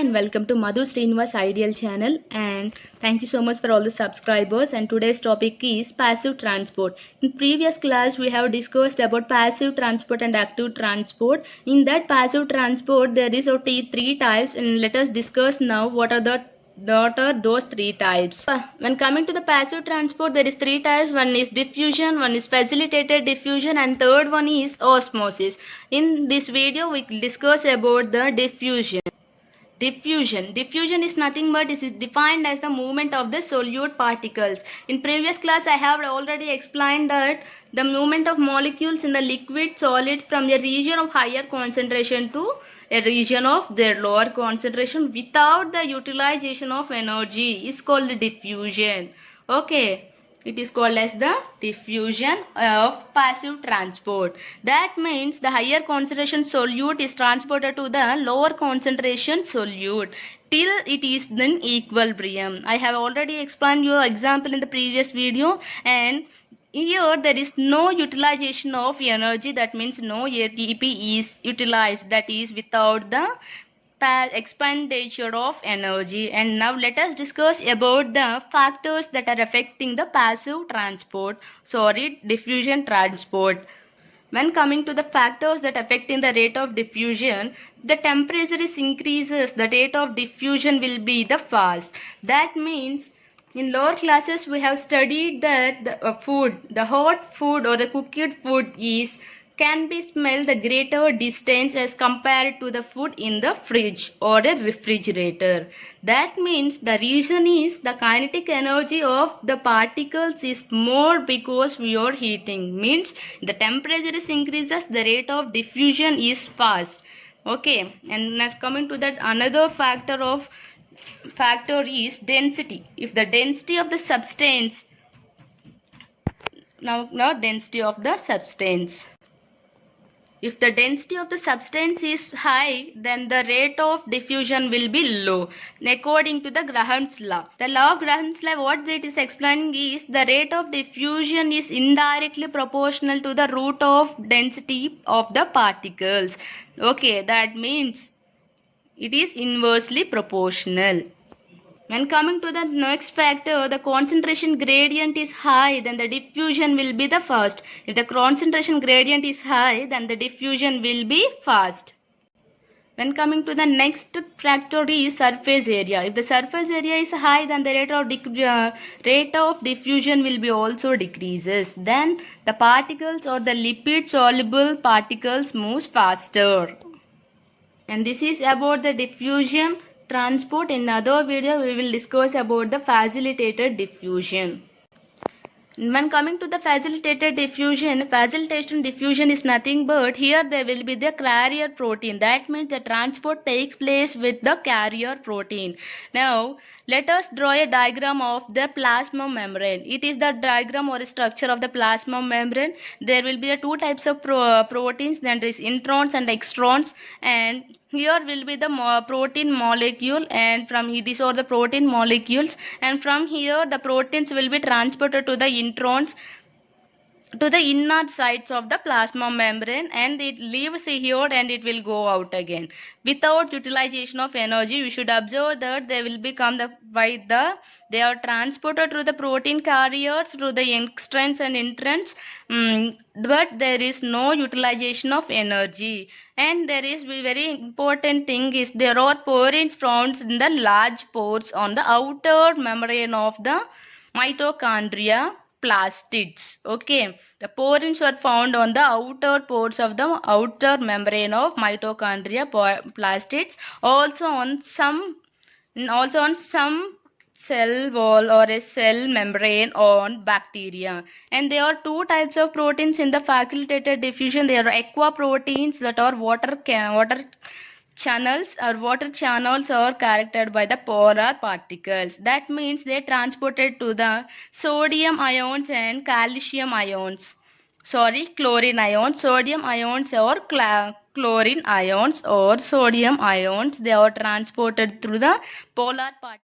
and welcome to Madhu Srinivas Ideal channel, and thank you so much for all the subscribers. And today's topic is passive transport. In previous class we have discussed about passive transport and active transport. In that passive transport there is three types, and let us discuss now what are those three types. When coming to the passive transport, there is three types. One is diffusion, one is facilitated diffusion, and third one is osmosis. In this video we discuss about the diffusion. Diffusion is nothing but it is defined as the movement of the solute particles. In previous class I have already explained that the movement of molecules in the liquid solid from a region of higher concentration to a region of their lower concentration without the utilization of energy is called diffusion. Okay. It is called as the diffusion of passive transport. That means the higher concentration solute is transported to the lower concentration solute till it is in equilibrium. I have already explained your example in the previous video, and here there is no utilization of energy. That means no ATP is utilized, that is without the expenditure of energy. And now let us discuss about the factors that are affecting the diffusion transport. When coming to the factors that affecting the rate of diffusion, the temperature is increases, the rate of diffusion will be the fast. That means in lower classes we have studied that the hot food or the cooked food can be smelled the greater distance as compared to the food in the fridge or a refrigerator. That means the reason is the kinetic energy of the particles is more because we are heating. Means the temperature is increases, the rate of diffusion is fast. Okay, and now coming to that, another factor is density. If the density of the substance density of the substance. If the density of the substance is high, then the rate of diffusion will be low, according to the Graham's law. The law of Graham's law, what it is explaining is the rate of diffusion is indirectly proportional to the root of density of the particles. Okay, that means it is inversely proportional. When coming to the next factor, the concentration gradient is high, then the diffusion will be the fast. If the concentration gradient is high, then the diffusion will be fast. When coming to the next factor is surface area. If the surface area is high, then the rate of diffusion will be also decreases. Then the particles or the lipid soluble particles moves faster. And this is about the diffusion transport. In another video we will discuss about the facilitated diffusion. When coming to the facilitated diffusion, facilitation diffusion is nothing but here there will be the carrier protein. That means the transport takes place with the carrier protein. Now let us draw a diagram of the plasma membrane. It is the diagram or structure of the plasma membrane. There will be two types of proteins, that is introns and extrons, and here will be the protein molecule, and from these are the protein molecules, and from here the proteins will be transported to the introns to the inner sides of the plasma membrane, and it leaves here and it will go out again without utilization of energy. We should observe that they will become they are transported through the protein carriers through the extrons and introns, but there is no utilization of energy. And there is very important thing is there are porins found in the large pores on the outer membrane of the mitochondria plastids. Okay, the porins are found on the outer pores of the outer membrane of mitochondria plastids, also on some cell wall or a cell membrane on bacteria. And there are two types of proteins in the facilitated diffusion. There are aqua proteins, that are water channels are characterized by the polar particles. That means they transported to the sodium ions and calcium ions. Chlorine ions. Sodium ions or chlorine ions or sodium ions, they are transported through the polar particles.